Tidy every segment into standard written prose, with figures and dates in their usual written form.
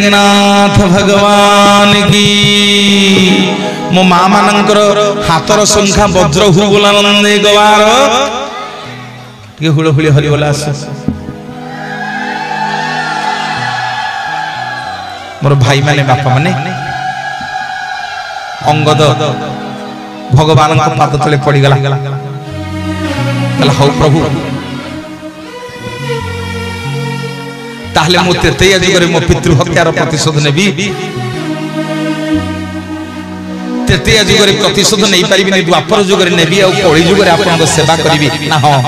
जगन्नाथ भगवान की मो माँ मानकर हाथर संख्या वज्र हु बोलानंदे गवार हुड़ हुड़ी हरिबोला मोर भाई माने बापा माने अंगद भगवान को पाद तले पड़ी गला हौ प्रभु ताहले मो तेतैया जुगरे मो पितृ हत्यार प्रतिशोध नेबी तेतैया जुगरे प्रतिशोध नहीं पारिबि नै द्वापर जुगरे नेबी आ कଳି जुगरे आपन सेवा करिबि ना हां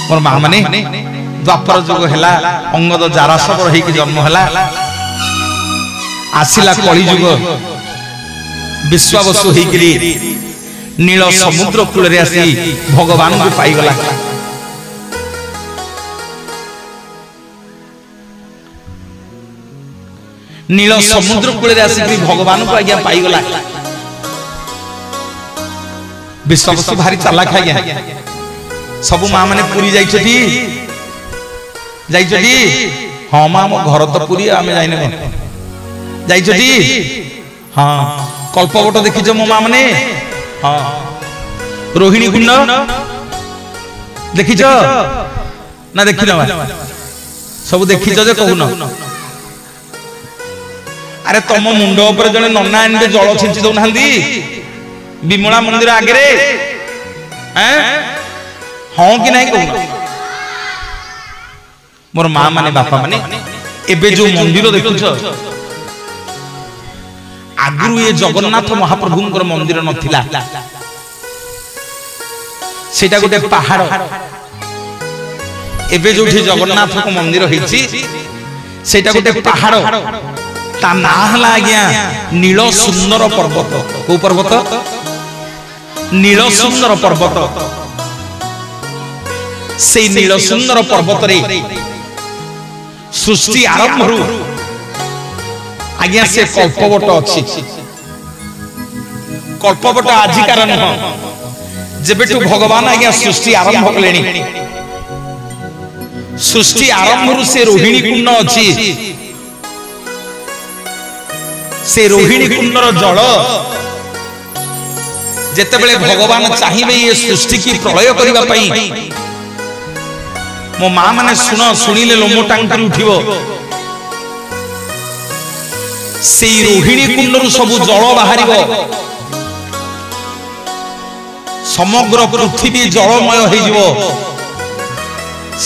मोर मां माने द्वापर जुग हैला अंगद जारा सब रही कि जन्म हैला आसिला कଳି जुग विश्वावसु हेगिरी नील समुद्र कूल रे आसी भगवान को पाई गला नील समुद्र कूल रे आसी भगवान को आज्ञा पाई गला विश्वावसु भारी चालाक आज्ञा सब मां माने पुरी जाइछथि हां मां मो घर तो पुरी आमे जाइने जाइछथि हां कल्पवट देखिछ मो मां माने हां रोहिणी कुंड देखिछ ना देखिन सब देखिछ जे कहून अरे तुम मुंड ऊपर जने नन्ना एंडे जल छिंची दउ नहंदी विमला मंदिर आगे रे हैं हां कि नहीं कहून मोर मां माने बापा माने एबे जो मंदिर देखुछ आगुरु ये जगन्नाथ महाप्रभुंकर मंदिर नथिला सेटा गोटे पहाड़ एबे जोठी जगन्नाथ को मंदिर होईची सेटा गोटे पहाड़ ता ना हला आज्ञा नील सुंदर पर्वत को पर्वत नील सुंदर पर्वत से नील सुंदर पर्वत रे सृष्टि आरंभ रु आज्ञा से कल्पवट अच्छी कल्पवट आजिकार नुह जेबेठु भगवान आज्ञा सृष्टि आरंभ कलेनी सृष्टि आरंभ रु से रोहिणी कुंड अच्छी से रोहिणी कुंडर जल जेतेबेले भगवान चाहिए ये सृष्टि की प्रलय करिबा पई मो मां माने सुनिले लोमो टांकरी उठिबो से रोहिणी कुंडरू सबु जल बाहरिबो समग्र पृथ्वी जलमय हो जिवो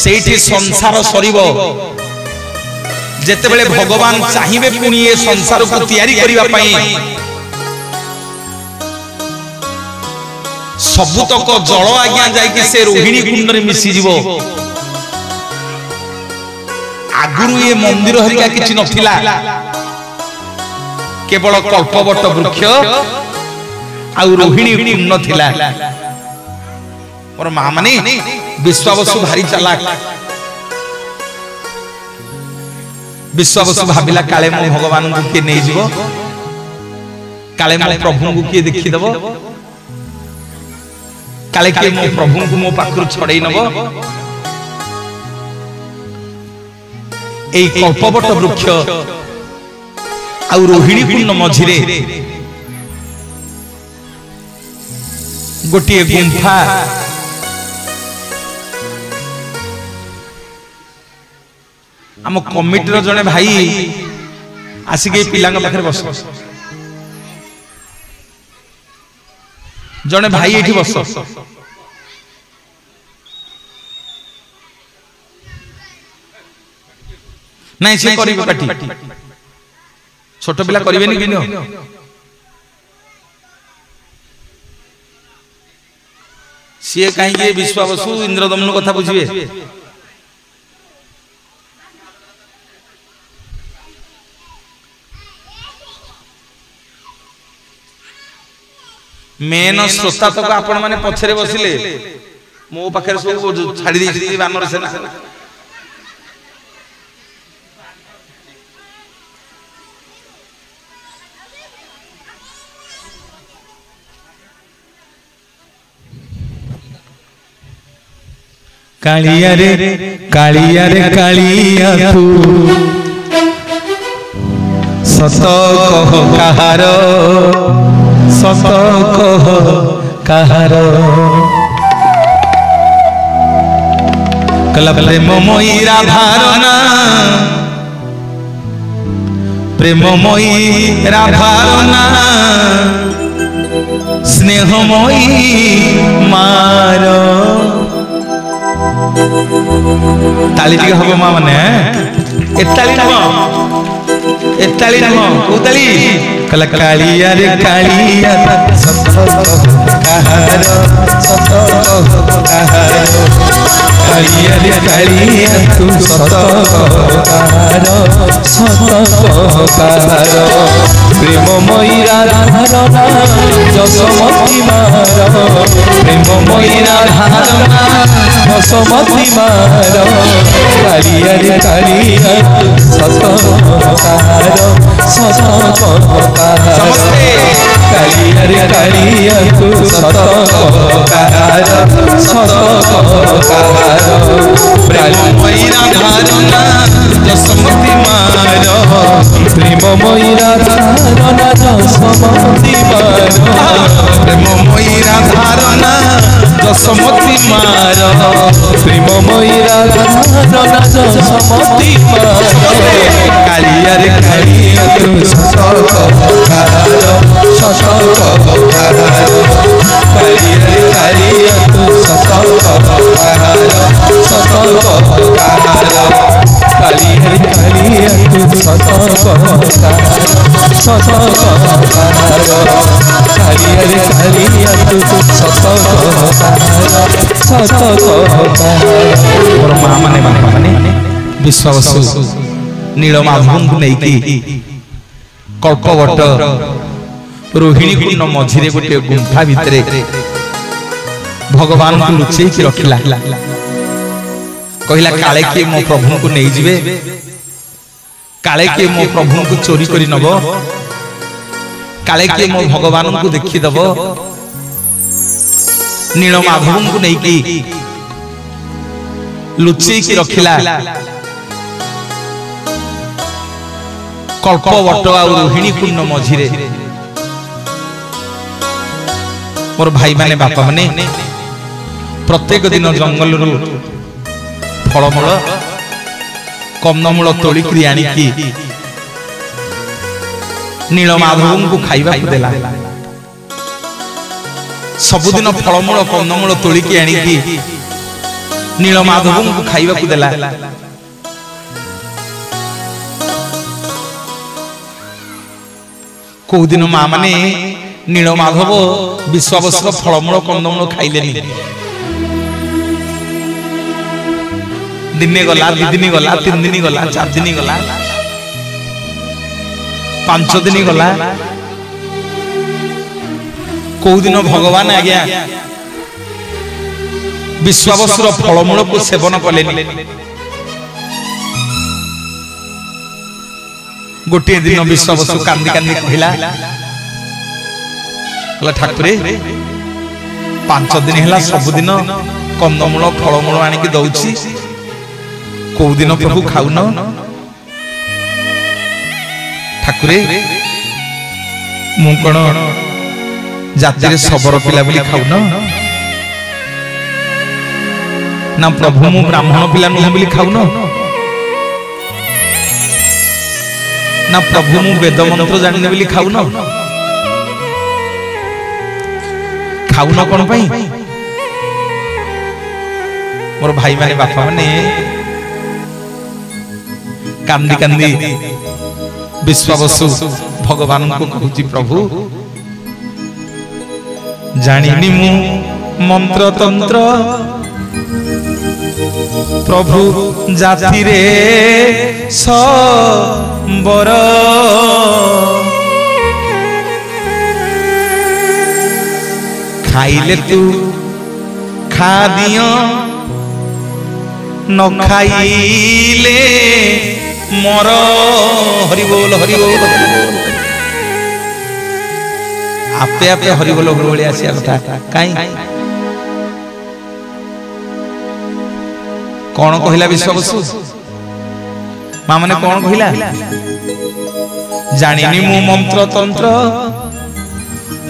सेठी संसार सरीबो जेतेबेले भगवान चाहिए पुणी ये संसार को तैयारी करिबा पई सबुतक जल आज्ञा जाइके से रोहिणी कुंड रे मिसी जिवो आगुरु ये मंदिर हरिका किछि नथिला केवल कल्पवट वृक्ष आ रोहिणी कुंड थिला और मां माने विश्वावसु भारी चालाक विश्वावसु भाबिला काले मो भगवान को के नै जिवो काले मो प्रभु को के देखि देबो काले के मो प्रभु को मो पाखरु छड़ै नबो एई कल्पवट वृक्ष आ रोहिणी कुंड मझिरे गोटे गुंफा आम कमिटर जने भाई आसिके पिलांग पाखरे बस जने भाई एठी बस नहीं से करिबे पाटी छोट पिला करिबे नि किनो सीए कहीं विश्वावसु इंद्रदम्न कथा बुझिबे मेन श्रोता तक आपण माने पछरे बसिले मो पाखरे सब छाड़ी दी बानर सेना कालिया रे कालिया तू सत कह कहार सत कह कहार कला प्रेममयी राधार ना प्रेममयी राधार ना स्नेहमयी मार ताली टिके हबो मा माने एताली नुह कोताली कला कालिया रे कालिया सत कहार सत कहार कालिया रे कालिया तू सत कहार सत कहार प्रेममयी राधार जसमती मार प्रेममयी राधार जसमती मार कालिया रे कालिया सत कहार सत कहार कालिया रे कालिया तू सत कहार सत कहार प्रेममयी राधार जसमती मार प्रेममयी राधार जसमती मार प्रेममयी राधार जसमती मार प्रेममयी राधार जसमती मार कालिया रे कालिया तू सत कहार सत कहार कालिया रे कालिया तू सत कहार सत कहार कालिया रे कालिया तू सत कहार सत कहार कालिया रे कालिया तू सत कहार सत कहार और मां माने बापा माने विश्वावसु नीलमाधव को नहीं कल्पवट रोहिणी कुंड मझिरे गोटे गुंफा भितरे भगवान को लुचेई की रखिला कहला काले के मो प्रभु को नहीं जिवे काले के मो प्रभु को चोरी करी नबो काले के मो भगवान को देखि दबो नीलमाधव को नहीं की लुचेई की रखिला कल्पवट आ रोहिणी कुंड मझिरे मोर भाई माने बापा माने प्रत्येक दिन जंगल रु फलमूल कंदमूल तोलिकी आनिकी नीलमाधव को खाइबा देला सबुदिन फलमूल कंदमूल तोलिकी आनिकी नीलमाधव को खाइबा देला कौ दिन माँ माने नीलमाधव विश्वावसुर फलमूल कंदमूल खाइलेनी दिने गला दि दिन गला 3 दिन गला 4 दिन गला 5 दिन गला कौ दिन भगवान आज्ञा विश्वावसुर फलमूल को सेवन कलेनी गोटे दिन विश्वावसु कांदी कांदी कहला ठाकुरे 5 दिन है सबुदिन कंदमूल फलमूल आनिकी दौची कौ दिन प्रभु खाऊन ठाकुरे मु कौन जाति सबर पिला बोली खाऊन ना प्रभु मु ब्राह्मण पिला नुह बोली खाऊन ना प्रभु मु वेद मंत्र जाने बोली खाऊन खाऊन कौन पाई मोर भाई माने बापा माने कांदी कांदी विश्वावसु भगवान को कहूची प्रभु जानिनी मु मंत्र तंत्र प्रभु जाति रे संबर खाइले तू खा दियो न खाइले मोर हरि बोल आपे आपे हरि बोल बोली आसिया कथा काई कौन कहला विश्वावसु मां माने कौन कहला जानिनी मु मंत्र तंत्र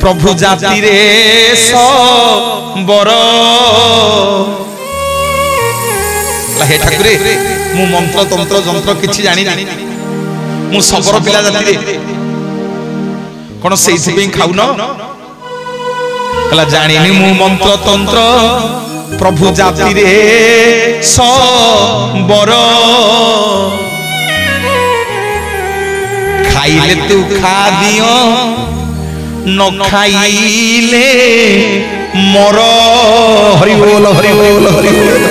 प्रभु जाति रे बर हे ठाकुरे मु मंत्र तंत्र जंत्र किछि जानि मु सबरो पिला जाति रे कोन सेइथि पे खाउन कला जानिनी मु मंत्र तंत्र प्रभु जाति रे बर खाइले तू खा दियो न खाइले मोर हरि बोल हरि बोल हरि बोल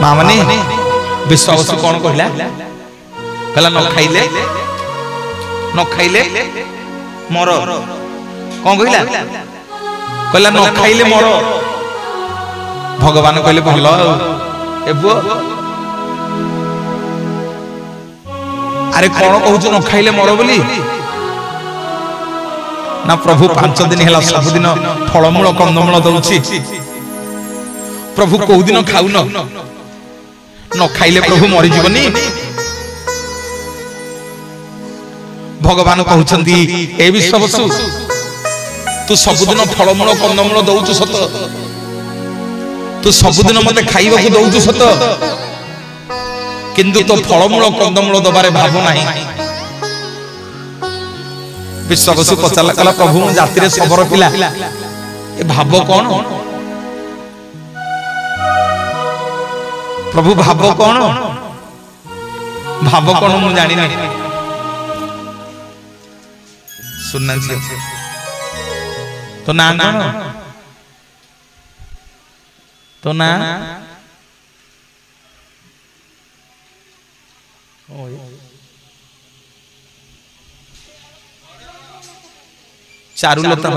मां माने विश्वास कौन कहला कहला न खाइले मोर कौन कहला कहला न खाइले मोर भगवान कहले भल एबो अरे कौन कहूच न खाइले मोर बोली ना प्रभु 5 दिन है सबुदिन फलमूल कंदमूल दउछि प्रभु को दिन खाउन न खाइले प्रभु मरि जीवनी भगवान कहउछंती ए विश्वासु तू सबुदिन फलमूल कंदमूल दउछु सत तू सबुदिन मते खाइबाकू दउछु सत किंतु तो फलमूल कंदमूल दबारे भाव नाही विश्वासु पचाला कला प्रभु जाति रे सबर पिला ए भाव कोन प्रभु भाव कोन मु जानि नै सुनना छी तो ना तो ना चारुलता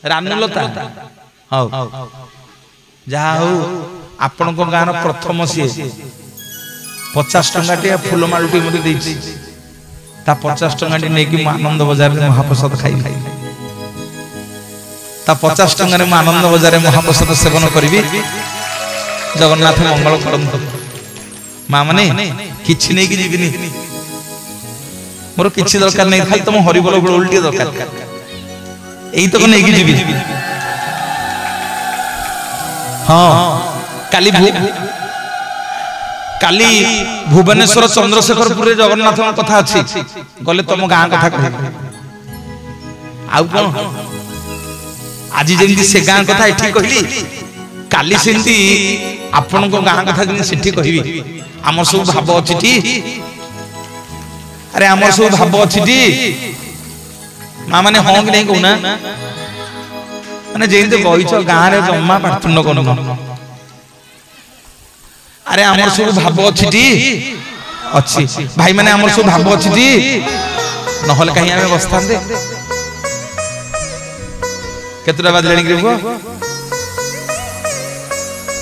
रानुलता हाँ जहा हो आपण गाँव प्रथम सी 50 टंका फूलमालुटी मत 50 टंका नहीं आनंद बजार में महाप्रसाद खाई 50 टंका आनंद बजार में महाप्रसाद सेवन करी जगन्नाथ मंगल करंतु माँ माने किछि नहीं कि जीविनी मोर किछि दरकार नहीं खाली तुम हरिबोल उल्टी दरकार एई तो नहीं कि जीवी हाँ काली भुवनेश्वर चंद्रशेखरपुर जगन्नाथ कथा अच्छी गले तुम गाँ कथा कह आउ कौन आज जमी से गाँ कथा एठी कहली काली सेमती आपण गाँ कथा सेठी कहबी आम सब भाव अच्छी अरे आम सब भाव अच्छी माँ मैंने हाँ कि नहीं कहना मैंने जमी बहीच गाँव में जमा पाठन कर अरे आम सब भाव अच्छी भाई मैंने आम सब भाव अच्छी ना कहीं आम बसता केतटा बाजले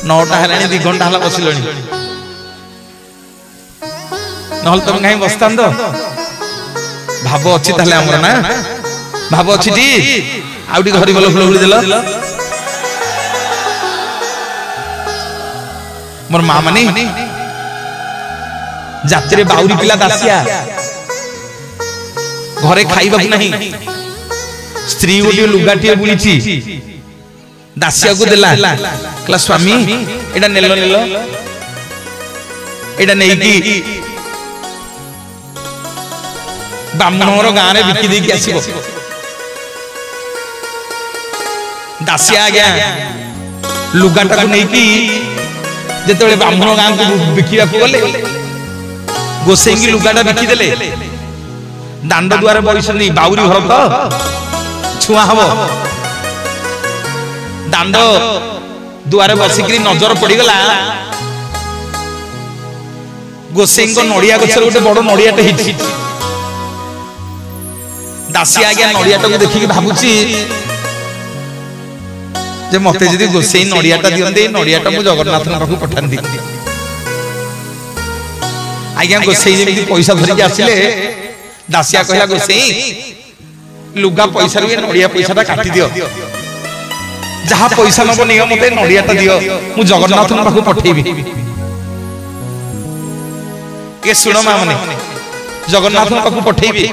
9टा है 2 घंटा है बसिल ना तुम कहीं बसता भाव अच्छी ताले ना भाव अच्छी आउटी हरि बोल फुल देल मोर माँ माने जाति बाउरी पिला दासिया घरे खाइबा नहीं स्त्री गोटे लुगाटी बुणी दासिया को देला कहला स्वामी एटा नेल एटा नहीं ब्राह्मण गाँव में बिकी देकी आसब दासिया आज्ञा लुगाटा को नहीं जिते ब्राह्मण गाँव को बिका गले गोसाई की लुगाटा बिकिदेले दांड दुआरे बसनी बाउरी घर तो छुआ हम दांड दुआरे बसिक नजर पड़गला गोसाई नड़िया गचर गोटे बड़ नड़ियाटे दासिया आज्ञा नड़ियाटा को देखिक भावुची जे मते जदी गोसाई नड़ियाटा दियंते नड़ियाटा मु जगन्नाथ पाखु पठांती आज्ञा गोसाई जेमि पैसा धरिक आसिले दासिया कहला गोसाई लुगा पैसा रे नड़िया पैसाटा काटी दियो जहाँ पैसा नब नियो मते नड़ियाटा दियो मु जगन्नाथ पाखु पठेबी के सुनो मां माने जगन्नाथ पाखु पठेबी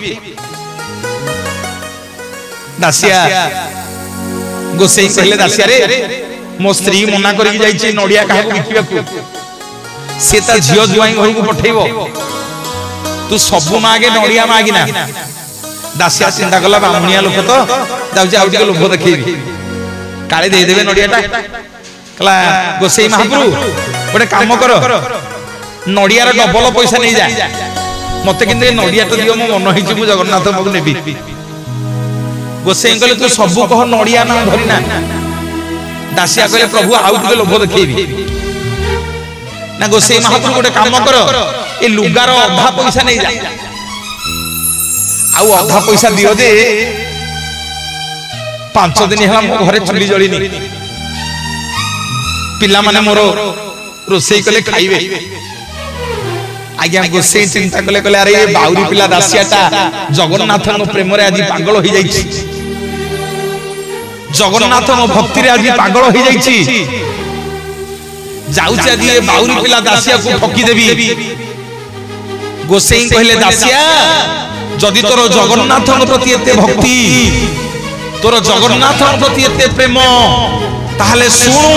दासिया गोसेई कहले दासिया रे मो स्त्री मना करिक जाईची नड़िया काहा बिकिबाकू से ता झियो जुआई घर को पठेबो तू सबु मागे नड़िया मागिना दासिया चिंता कला बामुनिया लोक तो जाउची आउ टिके लोभ देखैबी काले दे देबे नड़ियाटा कला गोसेई महाप्रभु गोटे काम कर नड़ियार डबल पैसा नहीं जा मते किंतु नड़ियाटा दियो मो मन हिची मु जगन्नाथ बाबू नेबी गोसेई कहले तू सबु कह नड़िया ना धरिना दासिया कहले प्रभु आउ टिके लोभ देखैबी ना गोसेई महाप्रभु गोटे काम कर ए लुगार अधा पैसा नहीं जा आउ अधा पैसा दियो जे 5 दिन है मो घरे चुली जलिनी पिला माने मोर रोसई कले खाइबे आज्ञा गोसेई चिंता कले कले अरे ये बाउरी पिला दासियाटा जगन्नाथ नो प्रेम रे आज पागल हो जाईची जगन्नाथ नो भक्ति रे आज पागल हो जाईची जाउची आज ये बाउरी पिला दासिया को ठकी देबी गोसेई कहले दासिया जदि तोर जगन्नाथ प्रति एते भक्ति तोर जगन्नाथ प्रति एते प्रेम ताहले सुनु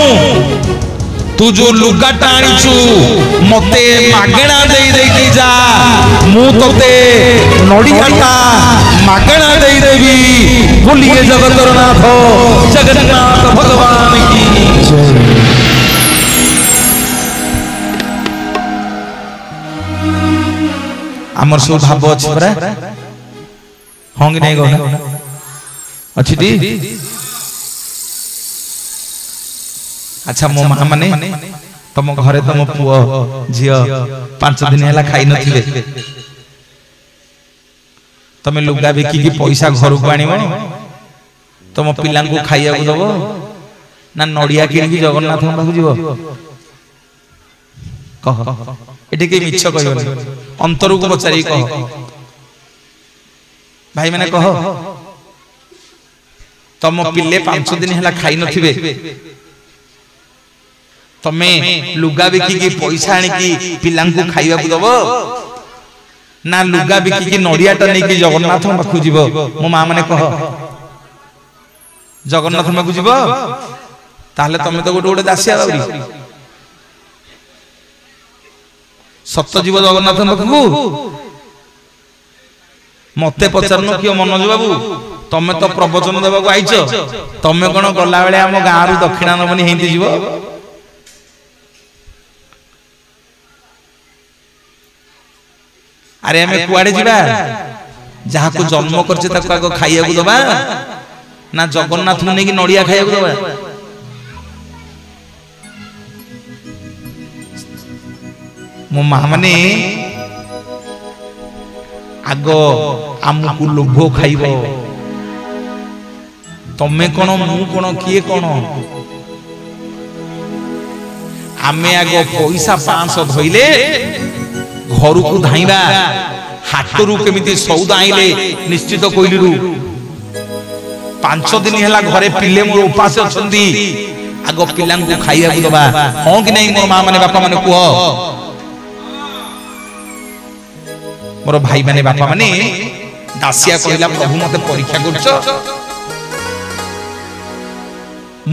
तू जो लुगाटा आनिचु मते मागणा देई देई जा मु तोते नड़ियाटा मागणा देई देबी बोलिए जगतर नाथ जगन्नाथ भगवान की जय। आमर सब भाव अछि परा होंगे नहीं गो अछि दी अच्छा मो मां माने तुम घरे तुम पुओ झियो 5 दिन हैला खाइ नथिले तमे लुगा बिकी की पैसा घर को आनिबो तुम पिला को खाइया को दबो ना नड़िया किन की जगन्नाथ बाबू जीवो कह एठी के मिछ कहबो अंतर को बचारी कह भाई माने कह तुम पिले 5 दिन हैला खाइ नथिबे तमे लुगा बिकी की पैसा आनी की पिला को खाइबा को दबो ना लुगा बिकी की नड़ियाटा नै की जगन्नाथ पाखु जीवो मो मां माने कह जगन्नाथ पाखु जीवो ताहले तमे तो गोटे गोटे दासिया बाउरी सत्य जीव जगन्नाथ पाखु मते पचारनो कियो मनोज बाबू तमे तो प्रवचन देबा को आइछ तमे कोन गला बेले हम गां रु दक्षिणा नबनी हेंती जीवो अरे हमें कुआडे जीवा जहा को जन्म करछे ताको आगो खाइया को दबा ना जगन्नाथ ने की नड़िया खाइया को दबा मो मां माने आगो आमको लोभ खाइबो तमे कोन मु कोन किए कोन आमे आगो पैसा 500 धइले घर को धाइबा हाटरू केमिति सौदा आइले निश्चित कोइलिरु 5 दिन हैला घरे पिले मोर उपास अछंती आगो पिलां को खाइया को दबा हो कि नहीं मोर मां माने बापा माने कुह मोर भाई माने बापा माने दासिया कहला प्रभु मते परीक्षा करछ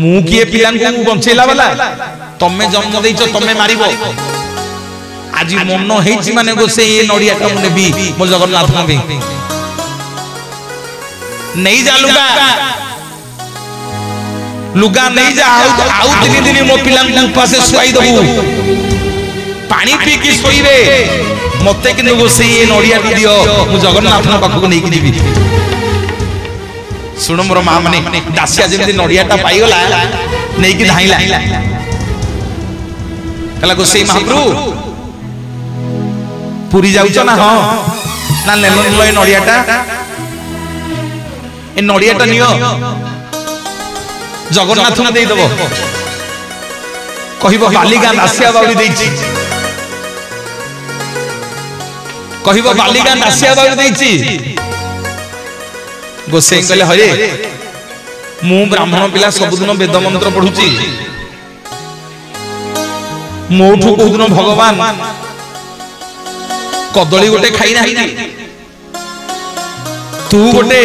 मु किए पिलां को बंचेला वाला तमे जन्म देइछ तमे मारिबो आज मन हेछि माने गोसे ये नड़िया का मने भी मो जगन्नाथ नबी नहीं जा लुगा नहीं जा आउ 3 दिन मो पिलां को पासे सुआई दबु पानी पी की सोइबे मते किनु गोसे ये नड़िया दियो मु जगन्नाथ पाखु को नहीं की दिबी सुनो मोर मां माने दासिया जेमति नड़ियाटा पाइगला नहीं की धाइला कला गोसे महाप्रभु पूरी जाउछ ना हां ना लेलन लय नड़ियाटा ए नड़ियाटा नियो जगन्नाथ ने देई दबो कहिबो बालिगा दासिया बाउरी देइछि कहिबो बालिगा दासिया बाउरी देइछि गोसे कहले हरे मु ब्राह्मण पिला सबुदिन वेद मंत्र पढ़ुची मोठू कोदिन भगवान कदली गोटे खाई ना तू गोटे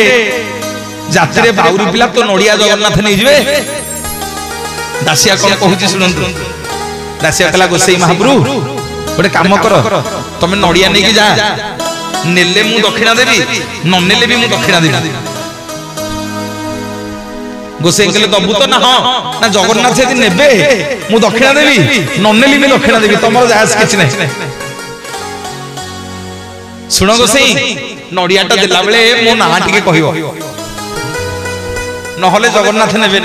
जात्रे बाउरी पिला तो नड़िया जगन्नाथ नहीं जिवे दासिया कौन कहूची सुनंतु दासिया कहला गोसाई महाप्रभु गोटे काम कर तमे नड़िया नहीं जा नेले मु दक्षिणा देवी न नेले भी मु दक्षिणा देवी गोसाई कहले दबु तो ना ना जगन्नाथ यदि नेबे मु दक्षिणा देवी न नेली भी दक्षिणा देवी तमर जायज किछ नहीं सुनो गोसाई नड़ियाटा देला बेले मो ना टिके कहिवो नहले जगन्नाथ नेबे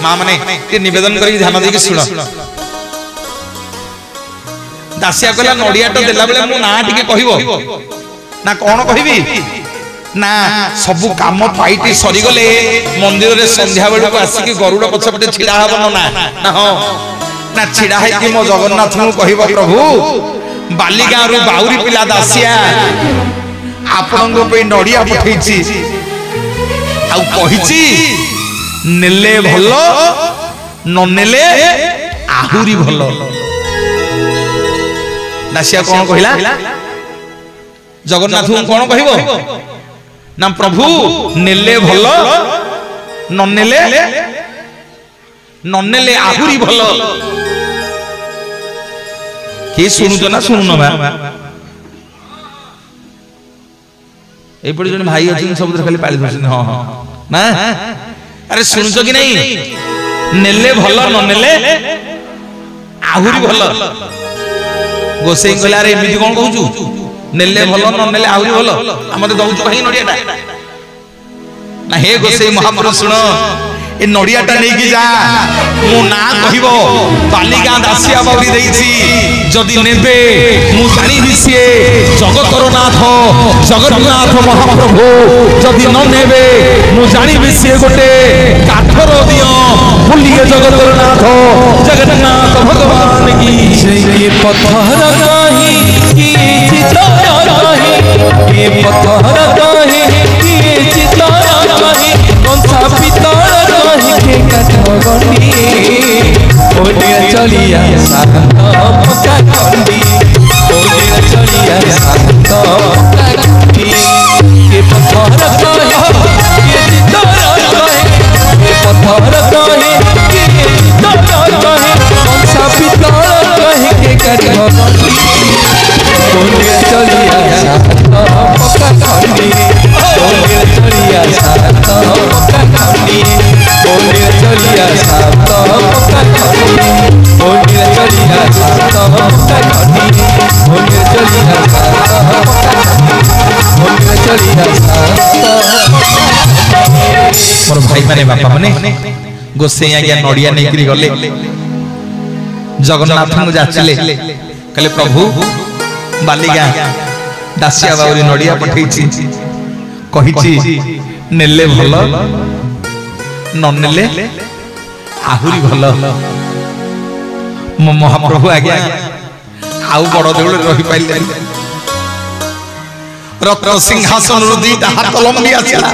मां माने के निवेदन करी ध्यान देके सुनो दासिया कहला नड़ियाटा देला बेले मो ना टिके कहिवो ना कोन कहिबी ना सबु काम पाइटी सरी गले मंदिर रे संध्या बेल को आसी के गरुड़ पछपटे छिड़ा हबन ना ना हो ना छिड़ा है कि मो जगन्नाथ मु कहिबो प्रभु बालिगा रु बाउरी पिला दासिया आपन पे नड़िया पठैछि आ कहिछि नेले भलो न नेले आहुरी भलो दासिया कोन कहिला जगन्नाथ कोन कहिबो ना प्रभु नेले भलो न नेले आहुरी भलो के सुनु तो ना सुनु ना ए पड़ी जने भाई अछि सब खाली पाली दउछन हां हां ना अरे सुनुछ कि नहीं नेले भलो न नेले आहुरी भलो गोसाई कहला रे एमिति कोन कहूचु नेले भलो न नेले आहुरी भलो हमते दउछु भाई नड़ियाटा ना हे गोसाई महाप्रभु सुनो ए नड़ियाटा नहीं कि जा मु ना कहिबो बालिका दासिया बाउरी देइछि जदि नेबे मु जानि दिसिए जगतर नाथ जगन्नाथ महाप्रभु जदि न नेबे मु जानि दिसिए गोटे काठर दियो भूलिए जगतर नाथ जगन्नाथ भगवान की ये पत्थर काहे की चितारा काहे ये पत्थर काहे की चितारा काहे कौन सा पितारा काहे के कटगंडी ओने चलिया सात पका कंडी ओने चलिया सात पका कंडी ये पत्थर काहे ये चितारा काहे ये पत्थर काहे ये चितारा काहे कौन सा पितारा काहे के कटगंडी ओने चलिया सात पका कंडी ओने चलिया सात पका कंडी ओने चलिया सात पका कंडी ओने चलिया सात पका कंडी ओने चलिया सात पका कंडी ओने चलिया सात मोर भाई माने बापा माने गोसाई आज्ञा नड़िया नहीं गले जगन्नाथ को जाचले कहले प्रभु बालिका दासिया बाउरी नड़िया पठैछि कहिछि नेले भलो न नेले आहुरी भलो महाप्रभु आज्ञा आउ बड़ देउल रही पाइले रत्न सिंहासन रुदीटा हाथ लंबी आछला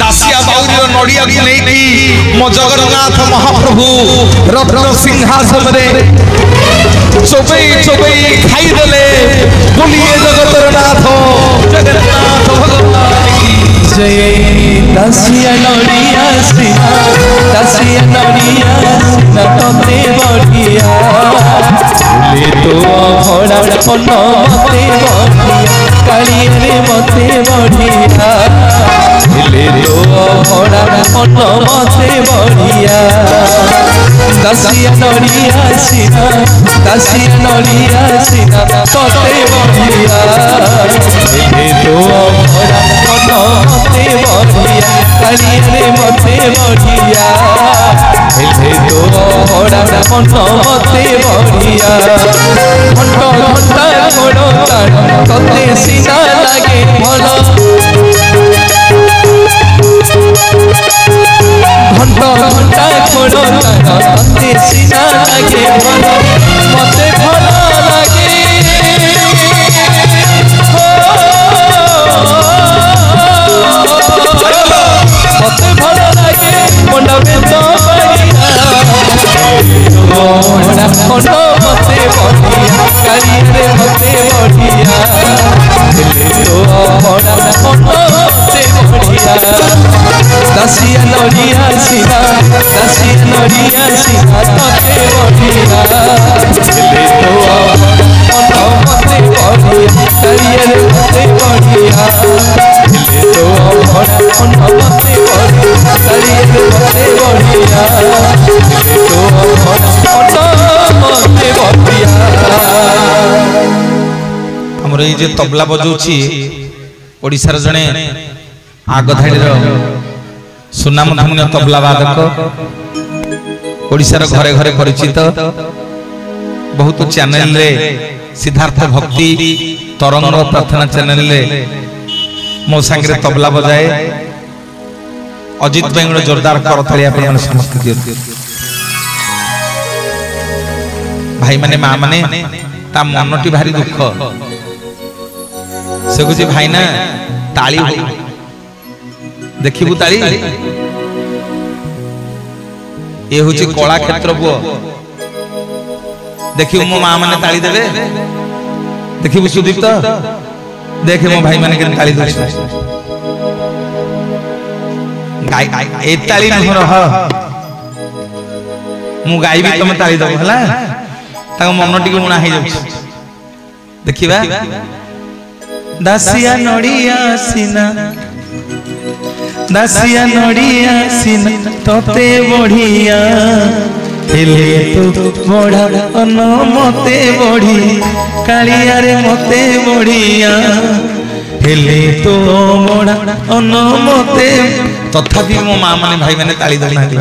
दासिया बाउरी नड़िया को नहीं की मो जगन्नाथ महाप्रभु रत्न सिंहासन रे चोबई खाई देले बोलिए जगतर नाथ जगन्नाथ भगवान की जय दासिया नड़िया सिना दासिया नड़िया सिना तते बढ़िया ले तो भड़ा पन मते बढ़िया काली रे मते बढ़िया ले तो भड़ा पन मते बढ़िया दासिया नड़िया सिना दासिया नड़िया सिना तते बढ़िया ले तो भड़ा पन मते बढ़िया काली रे मते बढ़िया ले तो भड़ा पन मते बढ़िया घंटा घंटा घोड़ो ताड़ तते सीना लागे भलो घंटा घंटा घोड़ो ताड़ तते सीना लागे भलो मते भलो लागे ମତେ ବଢିଆ ଦାସିଆ ନଡ଼ିଆ ସିନା ଦାସିଆ ନଡ଼ିଆ ସିନା ତତେ ବଢିଆ ହେଲେ ତୋ ମନ ମତେ ବଢିଆ ଚାରିଆରେ ମତେ ବଢିଆ ହେଲେ ତୋ ମନ ମତେ ବଢିଆ ଚାରିଆରେ ମତେ ବଢିଆ ହେଲେ ତୋ ମନ ମତେ ବଢିଆ। ଆମର ଏଇ ଯେ ତବଲା ବଜାଉଛି ଓଡ଼ିଶାର ଜଣେ ଆଗଧାଡ଼ିର ସୁନାମଧନ୍ୟ ତବଲା ବାଦକ, ଓଡ଼ିଶାର ଘରେ ଘରେ ପରିଚିତ, ବହୁତ ଚ୍ୟାନେଲରେ ସିଦ୍ଧାର୍ଥ ଭକ୍ତି ତରଙ୍ଗ ପ୍ରାର୍ଥନା ଚ୍ୟାନେଲରେ ମୋ ସାଙ୍ଗରେ ତବଲା ବଜାଏ। ଅଜିତ ଭାଇ ଗୋଟେ ଜୋରଦାର କରତାଳି ଆପଣମାନେ ସମସ୍ତେ ଦିଅନ୍ତୁ। ଭାଇମାନେ ମା ମାନେ ତା ମନଟି ଭାରି ଦୁଃଖ, ସେ କହୁଛି ଭାଇନା ତାଳି ଦେଖିବୁ ତାଳି, ଏ ହଉଛି କଳା କ୍ଷେତ୍ର ପୁଅ, ଦେଖିବୁ ମୋ ମା ମାନେ ତାଳି ଦେବେ, ଦେଖିବୁ ସୁଦୀପ୍ତ ଦେଖେ ମୋ ଭାଇ ମାନେ କେମିତି ତାଳି ଦଉଛନ୍ତି, ଏ ତାଳି ନୁହଁ ରହ ମୁଁ ଗାଇବି ତମେ ତାଳି ଦବ ହେଲା। ତାଙ୍କ ମନ ଟିକେ ଉଣା ହେଇଯାଉଛି, ଦେଖିବା। ଦାସିଆ ନଡ଼ିଆ ସିନା ଦାସିଆ ନଡ଼ିଆ ସିନା ତତେ ବଢିଆ ହେଲେ ତୁ ବଢା ଅନ ମତେ ବଢି କାଳିଆରେ ମତେ ବଢିଆ ହେଲେ ତୁ ବଢା ଅନ ମତେ। ତଥାପି ମୋ ମା ମାନେ ଭାଇ ମାନେ ତାଳି ଦଉନାହାନ୍ତି।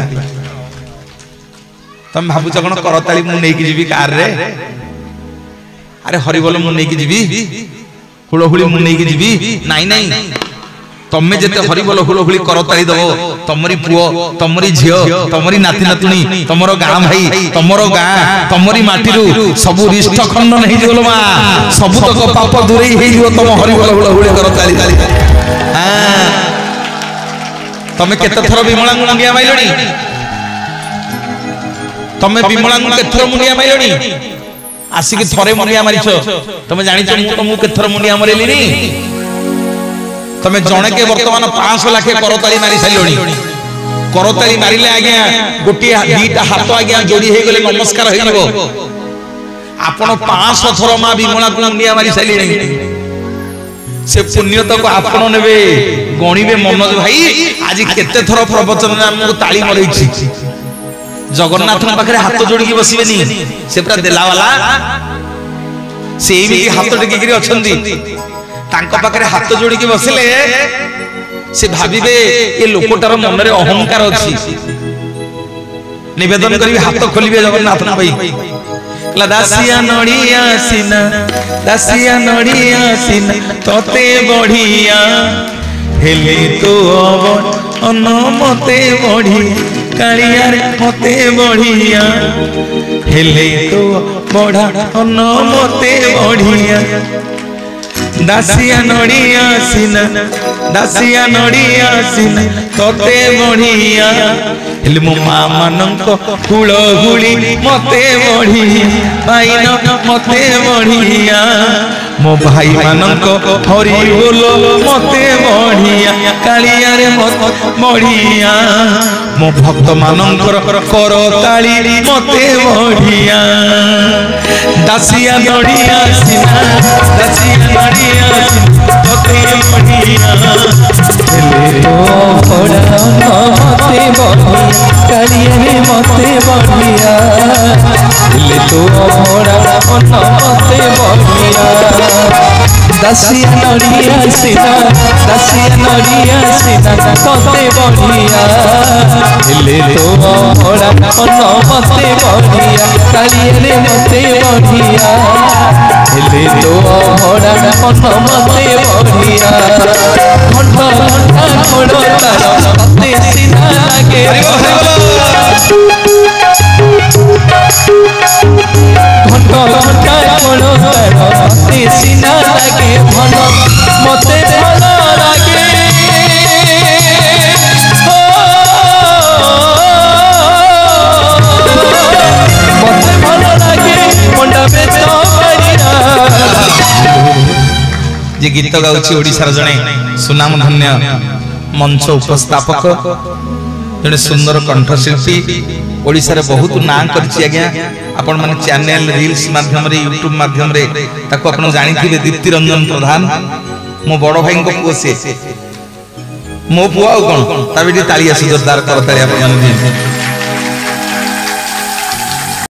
ତମେ ଭାବୁଛ କଣ କରତାଳି ମୁଁ ନେଇକି ଯିବି କାରରେ? ଆରେ ହରିବୋଲ ମୁଁ ନେଇକି ଯିବି, ହୁଳହୁଳି ମୁଁ ନେଇକି ଯିବି? ନାଇଁ ନାଇଁ, ତମେ ଯେତେ ହରିବୋଲ ହୁଳହୁଳି କରତାଳି ଦବ, ତମରି ପୁଅ ତମରି ଝିଅ ତମରି ନାତି ନାତୁଣୀ ତମର ଗାଁ ଭାଇ ତମର ଗାଁ ତମରି ମାଟିରୁ ସବୁ ରିଷ୍ଟ ଖଣ୍ଡନ ହେଇଯିବ ମା, ସବୁତକ ପାପ ଦୂରେଇ ହେଇଯିବ ତମ ହରିବୋଲ ହୁଳହୁଳି କରତାଳି। ତମେ କେତେ ଥର ବିମଳାଙ୍କୁ ମୁଣ୍ଡିଆ ମାଇଲଣି? ତମେ ବିମଳାଙ୍କୁ କେତେଥର ମୁଣ୍ଡିଆ ମାଇଲଣି? ଆସିକି ଥରେ ମୁଣ୍ଡିଆ ମାରିଛ? ତମେ ଜାଣିଛ ମୁଁ ତମକୁ କେତେଥର ମୁଣ୍ଡିଆ ମାରିଲିଣି? ତମେ ଜଣକେ ବର୍ତ୍ତମାନ 500 ଲାଖେ କରତାଳି ମାରି ସାରିଲଣି। କରତାଳି ମାରିଲେ ଆଜ୍ଞା ଗୋଟିଏ ଦିଟା ହାତ ଆଜ୍ଞା ଯୋଡି ହେଇଗଲେ ନମସ୍କାର ହେଇଯିବ। ଆପଣ 500 ଥର ମା ବିମଳାକୁ ମୁଣ୍ଡିଆ ମାରି ସାରିଲେଣି। ସେ ପୁଣ୍ୟତକୁ ଆପଣ ନେବେ, ଗଣିବେ। ମନୋଜ ଭାଇ ଆଜି କେତେ ଥର ପ୍ରବଚନରେ ଆମକୁ ତାଳି ମରେଇଛି। ଜଗନ୍ନାଥଙ୍କ ପାଖରେ ହାତ ଯୋଡ଼ିକି ବସିବେନି, ସେ ପୁରା ଦେଲାବାଲା, ସେ ଏମିତି ହାତ ଟେକିକିରି ଅଛନ୍ତି। ତାଙ୍କ ପାଖରେ ହାତ ଯୋଡ଼ିକି ବସିଲେ ସେ ଭାବିବେ ଏ ଲୋକଟାର ମନରେ ଅହଙ୍କାର ଅଛି। ନିବେଦନ କରିବି, ହାତ ଖୋଲିବେ ଜଗନ୍ନାଥ ଭାଇ। ଦାସିଆ ନଡ଼ିଆ ସିନା ଦାସିଆ ନଡ଼ିଆ ସିନା ତତେ ବଢିଆ ହେଲେ ତୋ ଅନ ମତେ ବଢି କାଳିଆରେ ମତେ ବଢିଆ ହେଲେ ତୋ ବଢା ଅନ ମତେ ବଢିଆ। ଦାସିଆ ନଡ଼ିଆ ସିନା ଦାସିଆ ନଡ଼ିଆ ସିନା ତତେ ବଢିଆ ହେଲେ ମୋ ମା ମାନଙ୍କ ହୁଳହୁଳି ମତେ ବଢି ଭାଇନ ମତେ ବଢିଆ, ମୋ ଭାଇ ମାନଙ୍କ ହରିବୋଲ ମତେ ବଢିଆ କାଳିଆରେ ମତେ ବଢିଆ, ମୋ ଭକ୍ତ ମାନଙ୍କର କରତାଳି ମତେ ବଢିଆ। ଦାସିଆ ନଡ଼ିଆ ସିନା ଦାସିଆ ନଡ଼ିଆ ସିନା ତତେ ବଢିଆ ହେଲେ ତୋ ଭଡ଼ା ମତେ ବଢିଆ କାଳିଆରେ ମତେ ବଢିଆ ହେଲେ ତୋ ଭଡ଼ା ମତେ ବଢିଆ। ଦାସିଆ ନଡ଼ିଆ ସିନା ଦାସିଆ ନଡ଼ିଆ ସିନା ତତେ ବଢିଆ ହେଲେ ତୋ ଭଡ଼ା ମତେ ବଢିଆ କାଳିଆରେ ମତେ ବଢିଆ ହେଲେ ତୋ ଭଡ଼ା ମତେ ବଢିଆ। ଘଣ୍ଟ ଘଣ୍ଟା ଖୋଳ ତାର ତତେ ସିନା ଲାଗେ ଘଣ୍ଟ ଘଣ୍ଟା ଖୋଳ ତାର ତତେ ସିନା ଲାଗେ ଭଲ ମତେ ଭଲ ଲାଗେ। ମତେ ଭଲ ଲାଗେ ମଣ୍ଡା ବେତ जे गीत गाउछि ओडिसार जणे सुनामधन्य मंच उपस्थापक जणे सुंदर कंठशिल्पी ओडिसा रे बहुत ना करछि आज्ञा आपण माने चैनल रील्स माध्यम रे यूट्यूब माध्यम रे ताको आपण जानिथिबे दीप्ति रंजन प्रधान मो बड़ भाई को पुओ से मो पुआ कोन ता बेटी तालिया से जोरदार कर तालिया आपण माने